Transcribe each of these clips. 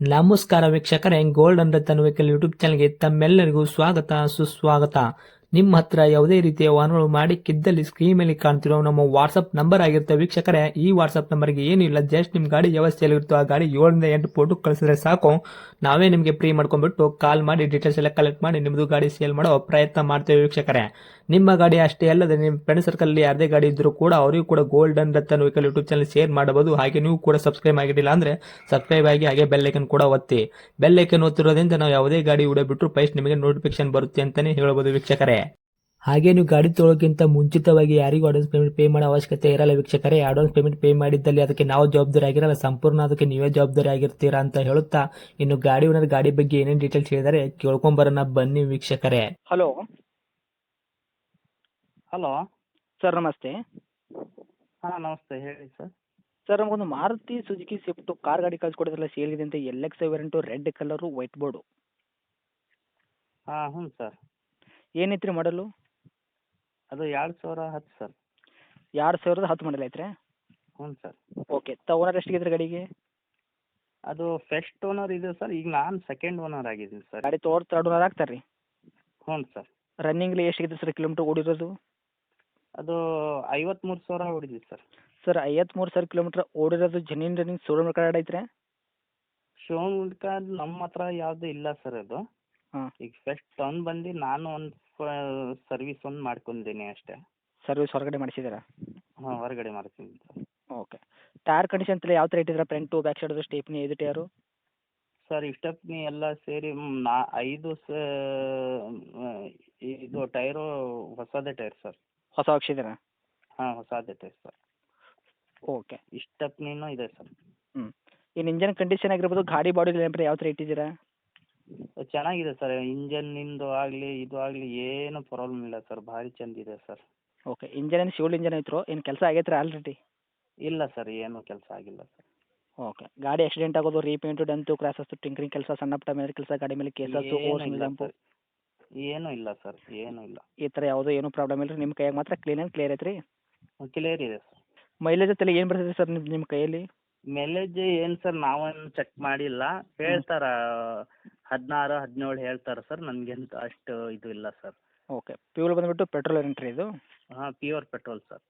ನಮಸ್ಕಾರ ವೀಕ್ಷಕರೇ, gold and Ratan vehicle YouTube ಚಾನಲ್ಗೆ ತಮ್ಮೆಲ್ಲರಿಗೂ ಸ್ವಾಗತ ಸುಸ್ವಾಗತ. ನಿಮ್ಮ ಹತ್ರ ಯಾವುದೇ ರೀತಿಯ ವಾಹನಗಳು ಮಾಡಿಕ್ಕಿದ್ದಲ್ಲಿ ಸ್ಕ್ರೀನ್ ಮೇಲೆ ಕಾಣ್ತಿರೋ ನಮ್ಮ ವಾಟ್ಸ್ಆಪ್ ನಂಬರ್ ಆಗಿರುತ್ತೆ ವೀಕ್ಷಕರೇ. ಈ ವಾಟ್ಸ್ಆಪ್ ನಂಬರ್ಗೆ ಏನಿಲ್ಲ, ಜಸ್ಟ್ ನಿಮ್ಮ ಗಾಡಿ ವ್ಯವಸ್ಥೆಯಲ್ಲಿರುತ್ತೋ ಆ ಗಾಡಿ 7ರಿಂದ 8 ಫೋಟೋ ಕಳಿಸಿದ್ರೆ ಸಾಕು. ನಾವೇ ನಿಮಗೆ ಫ್ರೀ ಮಾಡ್ಕೊಂಡ್ಬಿಟ್ಟು ಕಾಲ್ ಮಾಡಿ ಡೀಟೇಲ್ಸ್ ಎಲ್ಲ ಕಲೆಕ್ಟ್ ಮಾಡಿ ನಿಮ್ಮದು ಗಾಡಿ ಸೇಲ್ ಮಾಡೋ ಪ್ರಯತ್ನ ಮಾಡ್ತೇವೆ ವೀಕ್ಷಕರೇ. ನಿಮ್ಮ ಗಾಡಿ ಅಷ್ಟೇ ಅಲ್ಲದೆ ನಿಮ್ಮ ಫ್ರೆಂಡ್ ಸರ್ಕಲ್ ಅಲ್ಲಿ ಯಾರದೇ ಗಾಡಿ ಇದ್ರೂ ಕೂಡ ಅವರಿಗೂ ಕೂಡ gold and Ratan vehicle YouTube channel share ಮಾಡಬಹುದು. ಹಾಗೆ ನೀವು ಕೂಡ ಸಬ್ಸ್ಕ್ರೈಬ್ ಆಗಿರಲಿಲ್ಲ ಅಂದ್ರೆ ಸಬ್ಸ್ಕ್ರೈಬ್ ಆಗಿ ಹಾಗೆ ಬೆಲ್ ಐಕನ್ ಕೂಡ ಒತ್ತಿ. ಬೆಲ್ ಐಕನ್ ಒತ್ತಿರೋದ್ರಿಂದ ನಾವು ಯಾವುದೇ ಗಾಡಿ ವಿಡಿಯೋ ಬಿಟ್ಟರು ಫಸ್ಟ್ ನಿಮಗೆ ನೋಟಿಫಿಕೇಶನ್ ಬರುತ್ತೆ ಅಂತಾನೆ ಹೇಳ್ಬೋದು ವೀಕ್ಷಕರೇ. ಹಾಗೆ ನೀವು ಗಾಡಿ ತೊಳೋಕ್ಕಿಂತ ಮುಂಚಿತವಾಗಿ ಯಾರಿಗೂ ಅಡ್ವಾನ್ಸ್ ಪೇಮೆಂಟ್ ಪೇ ಮಾಡೋ ಅವಶ್ಯಕತೆ ಇರಲ್ಲ ವೀಕ್ಷಕರೇ. ಅಡ್ವಾನ್ಸ್ ಪೇಮೆಂಟ್ ಪೇ ಮಾಡಿದ್ದಲ್ಲಿ ಅದಕ್ಕೆ ನಾವು ಜವಾಬ್ದಾರಿ ಆಗಿರಲ್ಲ, ಸಂಪೂರ್ಣ ಅದಕ್ಕೆ ನೀವೇ ಜವಾಬ್ದಾರಿ ಆಗಿರ್ತೀರಾ ಅಂತ ಹೇಳುತ್ತಾ, ಇನ್ನು ಗಾಡಿ ಓನರ್ ಗಾಡಿ ಬಗ್ಗೆ ಏನೇನು ಡೀಟೇಲ್ಸ್ ಹೇಳಿದರೆ ಕೇಳ್ಕೊಂಬರೋಣ ಬನ್ನಿ ವೀಕ್ಷಕರೇ. Hello hello. ಸರ್, ನಮಸ್ತೆ. ಹಾಂ ನಮಸ್ತೆ, ಹೇಳಿ ಸರ್. ಸರ್, ನಮಗೊಂದು ಮಾರುತಿ ಸುಜುಕಿ ಸ್ವಿಫ್ಟ್ ಕಾರ್ ಗಾಡಿ ಕಳ್ಸಿಕೊಡಿದ್ರಲ್ಲ, ಸೇಲ್ ಇದೆ ಅಂತ. L X variant, red colour, white board. ಹಾಂ ಹ್ಞೂ ಸರ್. ಏನೈತ್ರಿ ಮಾಡಲು? ಅದು 2010 ಸರ್. 2010 ಮಾಡಲ್ ಐತ್ರಿ? ಹ್ಞೂ ಸರ್. ಓಕೆ. ಓನರ್ ಎಷ್ಟಿಗಿದ್ರಿ ಗಾಡಿಗೆ? ಅದು ಫಸ್ಟ್ ಓನರ್ ಇದೆ ಸರ್, ಈಗ ನಾನು ಸೆಕೆಂಡ್ ಓನರ್ ಆಗಿದ್ದೀನಿ ಸರ್. ಗಾಡಿ ತೋರ್ ತರ್ಡ್ ಓನರ್ ಆಗ್ತಾರೆ ರೀ? ಹ್ಞೂ ಸರ್. ರನ್ನಿಂಗ್ಲಿ ಎಷ್ಟಿಗಿದೆ ಸರ್ ಕಿಲೋಮೀಟ್ರ್ ಓಡಿರೋದು? ಅದು 53,000 ಹೊಡಿದ್ವಿ ಸರ್. ಸರ್, 53,000 ಕಿಲೋಮೀಟ್ರ್ ಓಡಿರೋದು. ಜೆನ್ಯೂನ್ ರನ್ನಿಂಗ್ ಶೋರೂಮ್ ಕಾರ್ಡ್ ಐತ್ರಿ? ಶೋರೂಮ್ ಕಾರ್ಡ್ ನಮ್ಮ ಹತ್ರ ಯಾವುದೂ ಇಲ್ಲ ಸರ್. ಅದು ಹಾಂ. ಈಗ ಫಸ್ಟ್ ತಂದು ಬಂದು ನಾನು ಒಂದು ಸರ್ವಿಸ್ ಒಂದು ಮಾಡ್ಕೊಂಡಿದ್ದೀನಿ ಅಷ್ಟೇ. ಸರ್ವಿಸ್ ಹೊರಗಡೆ ಮಾಡಿಸಿದ್ದೀರಾ? ಹಾಂ, ಹೊರಗಡೆ ಮಾಡ್ತೀನಿ ಸರ್. ಓಕೆ. ಟೈರ್ ಕಂಡೀಷನ್ ಎಲ್ಲ ಯಾವ ಥರ ಇಟ್ಟಿದ್ದೀರಾ? ಫ್ರಂಟು ಬ್ಯಾಕ್ ಸೈಡ್ ಸ್ಟೇಪ್ನಿ ಐದು ಟೈರು? ಸರ್, ಇಷ್ಟಪ್ನಿ ಎಲ್ಲ ಸೇರಿ 5 ಇದು ಟೈರು ಹೊಸದೇ ಟೈರ್ ಸರ್. ಹೊಸ ಹಾಕ್ಸಿದ್ದೀರಾ? ಹಾಂ, ಹೊಸದೇ ಟೈರ್ ಸರ್. ಓಕೆ. ಇಷ್ಟಪ್ನಿನೂ ಇದೆ ಸರ್. ಹ್ಞೂ. ಇನ್ನು ಇಂಜನ್ ಕಂಡೀಷನ್ ಆಗಿರ್ಬೋದು, ಗಾಡಿ ಬಾಡಿ ಲ್ಯಾಂಪ್ರೆ ಯಾವ ಥರ ಇಟ್ಟಿದ್ದೀರಾ? ಚೆನ್ನಾಗಿದೆ ಸರ್. ಇಂಜನ್ನಿಂದು ಆಗಲಿ ಇದು ಆಗಲಿ ಏನು ಪ್ರಾಬ್ಲಮ್ ಇಲ್ಲ ಸರ್, ಭಾರಿ ಚೆಂದಿದೆ ಸರ್. ಓಕೆ. ಇಂಜನ್ ಏನು ಶಿವಲ್ ಇಂಜನ್ ಐತ್ರೋ, ಏನು ಕೆಲಸ ಆಗೈತ್ರಿ ಆಲ್ರೆಡಿ? ಇಲ್ಲ ಸರ್, ಏನೂ ಕೆಲಸ ಆಗಿಲ್ಲ ಸರ್. ಓಕೆ. ಗಾಡಿ ಆಕ್ಸಿಡೆಂಟ್ ಆಗೋದು, ರೀಪೇಂಟು, ಡೆಂತು, ಕ್ರಾಸಸ್ಸು, ಟಿಂಕರಿಂಗ್ ಕೆಲಸ, ಸಣ್ಣ ಪುಟ್ಟ ಮೇಲೆ ಕೆಲಸ, ಗಾಡಿ ಮೇಲೆ ಕೇಸಸ್ಸು, ಏನೂ ಓಸಿಂಗ್ ಇಲ್ಲ ಲ್ಯಾಂಪು, ಸರ್, ಏನೂ ಇಲ್ಲ ಸರ್, ಏನೂ ಇಲ್ಲ. ಈ ಥರ ಯಾವುದೂ ಏನೂ ಪ್ರಾಬ್ಲಮ್ ಇಲ್ಲ ರೀ? ನಿಮ್ಮ ಕೈಯಾಗ ಮಾತ್ರ ಕ್ಲೀನ್ ಆ್ಯಂಡ್ ಕ್ಲಿಯರ್ ಐತ್ರಿ? ಕ್ಲಿಯರ್ ಇದೆ ಸರ್. ಮೈಲೇಜ್ ತಲೆ ಏನು ಬರ್ತದೆ ಸರ್ ನಿಮ್ಮ ಕೈಯಲ್ಲಿ? ಮೈಲೇಜ್ ಏನು ಸರ್, ನಾವೇನು ಚೆಕ್ ಮಾಡಿಲ್ಲ. ಹೇಳ್ತಾರೆ 16 17 ಹೇಳ್ತಾರೆ ಸರ್. ನನಗಂತೂ ಅಷ್ಟು ಇದು ಇಲ್ಲ ಸರ್. ಓಕೆ. ಫ್ಯೂಲ್ ಬಂದುಬಿಟ್ಟು ಪೆಟ್ರೋಲ್ ಏನ್ರಿ ಇದು? ಹಾಂ, ಪ್ಯೂರ್ ಪೆಟ್ರೋಲ್ ಸರ್.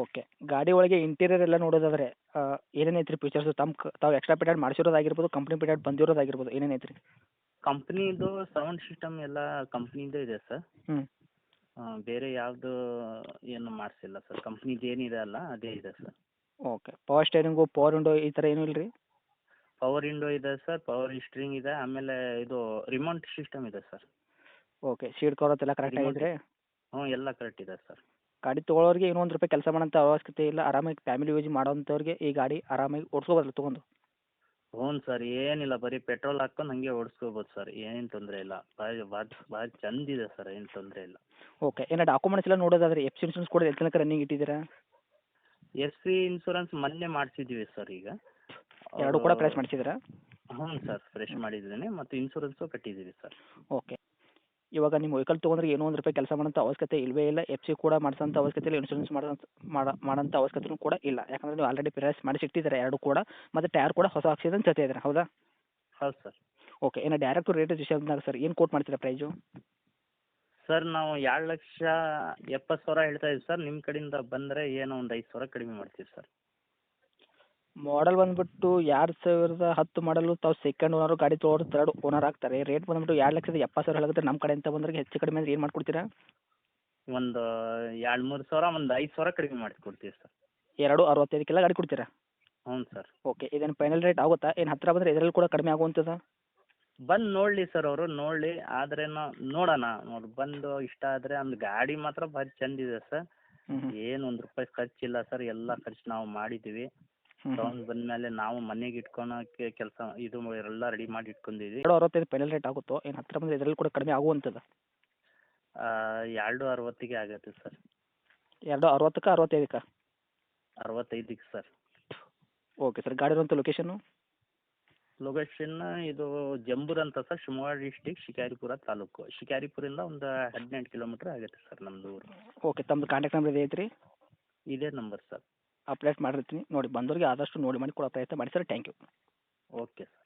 ಓಕೆ. ಗಾಡಿ ಒಳಗೆ ಇಂಟೀರಿಯರ್ ಎಲ್ಲ ನೋಡೋದಾದ್ರೆ ಏನೇನು ಐತ್ರಿ ಫೀಚರ್ಸು? ತಾವು ಎಕ್ಸ್ಟ್ರಾ ಪಿಟೆಡ್ ಮಾಡಿಸಿರೋದಾಗಿರ್ಬೋದು, ಕಂಪ್ನಿ ಪಿಟೆಡ್ ಬಂದಿರೋದಾಗಿರ್ಬೋದು, ಏನೇನು ಐತ್ರಿ? ಕಂಪ್ನಿದು ಸೌಂಡ್ ಸಿಸ್ಟಮ್ ಎಲ್ಲ ಕಂಪ್ನಿದು ಇದೆ ಸರ್. ಹ್ಞೂ. ಬೇರೆ ಯಾವುದು ಏನು ಮಾಡಿಸಿಲ್ಲ ಸರ್. ಕಂಪ್ನಿದು ಏನಿದೆ ಅಲ್ಲ ಅದೇ ಇದೆ sir. Okay. Power steering, power window ಈ ಥರ ಏನೂ ಇಲ್ಲ ರೀ? ಪವರ್ ವಿಂಡೋ ಇದೆ ಸರ್, ಪವರ್ ಸ್ಟೀರಿಂಗ್ ಇದೆ, ಆಮೇಲೆ ಇದು ರಿಮೋಟ್ ಸಿಸ್ಟಮ್ ಇದೆ ಸರ್. ಓಕೆ. ಸೀಟ್ ಕವರ್ ಎಲ್ಲ ಕರೆಕ್ಟ್ ಆಗಿದ್ರೆ? ಹ್ಞೂ, ಎಲ್ಲ ಕರೆಕ್ಟ್ ಇದೆ ಸರ್. ಗಾಡಿ ತೊಗೊಳೋರಿಗೆ ಇನ್ನೂ ಒಂದು ರೂಪಾಯಿ ಕೆಲಸ ಮಾಡೋಂಥ ಅವಶ್ಯಕತೆ ಇಲ್ಲ. ಆರಾಮಾಗಿ ಫ್ಯಾಮಿಲಿ ಯೂಸ್ ಮಾಡೋಂಥವ್ರಿಗೆ ಈ ಗಾಡಿ ಆರಾಮಾಗಿ ಓಡಿಸ್ಕೋಬೋದಲ್ಲ ತೊಗೊಂಡು? ಹ್ಞೂ ಸರ್, ಏನಿಲ್ಲ, ಬರೀ ಪೆಟ್ರೋಲ್ ಹಾಕ್ಕೊಂಡು ಹಂಗೆ ಓಡಿಸ್ಕೋಬೋದು ಸರ್, ಏನು ತೊಂದರೆ ಇಲ್ಲ. ಭಾರಿ ಚಂದಿದೆ ಸರ್, ಏನು ತೊಂದರೆ ಇಲ್ಲ. ಓಕೆ. ಏನೋ ಡಾಕ್ಯುಮೆಂಟ್ಸ್ ಎಲ್ಲ ನೋಡೋದಾದ್ರೆ ಎಫ್ ಸಿ ಇನ್ಶೂರೆನ್ಸ್ ಕೂಡ ಎಲ್ಲಿ ತನಕ ರನ್ನಿಂಗ್ ಇಟ್ಟಿದ್ದೀರಾ? ಎಫ್ ಸಿ ಇನ್ಸೂರೆನ್ಸ್ ಮೊನ್ನೆ ಮಾಡಿಸಿದ್ದೀವಿ ಸರ್. ಈಗ ಎರಡು ಕೂಡ ಪ್ರೈಸ್ ಮಾಡಿಸಿದ್ದೀರಾ? ಹ್ಞೂ ಸರ್, ಫ್ರೆಶ್ ಮಾಡಿದ್ದೀನಿ ಮತ್ತು ಇನ್ಸೂರೆನ್ಸು ಕಟ್ಟಿದ್ದೀವಿ ಸರ್. ಓಕೆ. ಇವಾಗ ನಿಮ್ಮ ವೆಹಿಕಲ್ ತೊಗೊಂಡ್ರೆ ಏನೋ ಒಂದು ರೂಪಾಯಿ ಕೆಲಸ ಮಾಡೋಂಥ ಅವಶ್ಯಕತೆ ಇಲ್ಲವೇ ಇಲ್ಲ. ಎಫ್ ಸಿ ಕೂಡ ಮಾಡಿಸೋಂಥ ಅವಶ್ಯಕತೆ ಇಲ್ಲ, ಇನ್ಶೂರೆನ್ಸ್ ಮಾಡೋಂಥ ಅವಶ್ಯಕತೆಯೂ ಕೂಡ ಇಲ್ಲ. ಯಾಕಂದರೆ ನೀವು ಆಲ್ರೆಡಿ ಪ್ರೈಸ್ ಮಾಡಿಸಿ ಇಟ್ಟಿದ್ದೀರಾ ಎರಡು ಕೂಡ, ಮತ್ತು ಟೈರ್ ಕೂಡ ಹೊಸ ಹಾಕ್ಸಿದಂತ ಜೊತೆ ಇದ್ದಾರೆ, ಹೌದಾ? ಹೌದು ಸರ್. ಓಕೆ. ಇನ್ನು ಡೈರೆಕ್ಟ್ ರೇಟ್ ವಿಷಯ ಬಂದಾಗ ಸರ್ ಏನು ಕೋಟ್ ಮಾಡ್ತೀರಾ ಪ್ರೈಸು? ಸರ್, ನಾವು 2,70,000 ಹೇಳ್ತಾ ಇದ್ದೀವಿ ಸರ್. ನಿಮ್ಮ ಕಡೆಯಿಂದ ಬಂದರೆ ಏನೋ ಒಂದು 5,000 ಕಡಿಮೆ ಮಾಡ್ತೀವಿ ಸರ್. ಮಾಡಲ್ ಬಂದುಬಿಟ್ಟು 2010 ಮಾಡಲು. ತಾವು ಸೆಕೆಂಡ್ ಓನರು, ಗಾಡಿ ತೊಗೊಳೋರು ತರ್ಡ್ ಓನರ್ ಆಗ್ತಾರೆ. ರೇಟ್ ಬಂದುಬಿಟ್ಟು 2,70,000 ಹೇಳುತ್ತೆ. ನಮ್ಮ ಕಡೆಯಿಂದ ಬಂದ್ರೆ ಹೆಚ್ಚು ಕಡಿಮೆ ಅಂದ್ರೆ ಏನು ಮಾಡ್ಕೊಡ್ತೀರಾ? ಒಂದು 2-3 ಸಾವಿರ, ಒಂದು 5,000 ಕಡಿಮೆ ಮಾಡಿಕೊಡ್ತೀವಿ ಸರ್. 2,65 ಗಾಡಿ ಕೊಡ್ತೀರಾ? ಹ್ಞೂ ಸರ್. ಓಕೆ. ಇದೇನು ಫೈನಲ್ ರೇಟ್ ಆಗುತ್ತಾ? ಏನು ಹತ್ತಿರ ಬಂದರೆ ಇದರಲ್ಲಿ ಕೂಡ ಕಡಿಮೆ ಆಗುವಂಥದ್ದು? ಬಂದು ನೋಡಲಿ ಸರ್, ಅವರು ನೋಡಲಿ, ಆದರೆ ನೋಡೋಣ. ಬಂದು ಇಷ್ಟ ಆದರೆ ಒಂದು ಗಾಡಿ ಮಾತ್ರ ಭಾರಿ ಚೆಂದಿದೆ ಸರ್. ಏನು ಒಂದು ರೂಪಾಯಿ ಖರ್ಚಿಲ್ಲ ಸರ್, ಎಲ್ಲ ಖರ್ಚು ನಾವು ಮಾಡಿದ್ದೀವಿ. ತೊಗೊಂಡು ಬಂದಮೇಲೆ ನಾವು ಮನೆಗೆ ಇಟ್ಕೊಳಕ್ಕೆ ಕೆಲಸ ಇದು ಎಲ್ಲ ರೆಡಿ ಮಾಡಿ ಇಟ್ಕೊಂಡಿದ್ದೀವಿ. 2,65 ಫೈನಲ್ ರೇಟ್ ಆಗುತ್ತೋ? ಏನು ಹತ್ತಿರ ಬಂದರೆ ಇದರಲ್ಲಿ ಕೂಡ ಕಡಿಮೆ ಆಗುವಂಥದ್ದು? 2,60ಗೆ ಆಗುತ್ತೆ ಸರ್. 2,60ಕ್ಕೆ 65ಕ್ಕೆ? 65ಕ್ಕೆ ಸರ್. Okay sir. ಗಾಡಿ ಇರುವಂಥ ಲೊಕೇಶನ್ನು? ಲೊಕೇಶನ್ ಇದು ಜಂಬೂರ್ ಅಂತ ಸರ್, ಶಿವಮೊಗ್ಗ ಡಿಸ್ಟಿಕ್, ಶಿಕಾರಿಪುರ ತಾಲೂಕು. ಶಿಕಾರಿಪುರಿಂದ ಒಂದು 18 ಕಿಲೋಮೀಟ್ರ್ ಆಗುತ್ತೆ ಸರ್ ನಮ್ಮದು ಊರು. ಓಕೆ. ತಮ್ಮದು ಕಾಂಟ್ಯಾಕ್ಟ್ ನಂಬರ್ ಇದೆ ಐತ್ರಿ? ಇದೇ ನಂಬರ್ ಸರ್. ಅಪ್ಡೇಟ್ ಮಾಡಿರ್ತೀನಿ ನೋಡಿ, ಬಂದವರಿಗೆ ಆದಷ್ಟು ನೋಡಿ ಮಾಡಿ ಕೊಡೋ ಪ್ರಯತ್ನ ಮಾಡಿ sir. Thank you. Okay sir.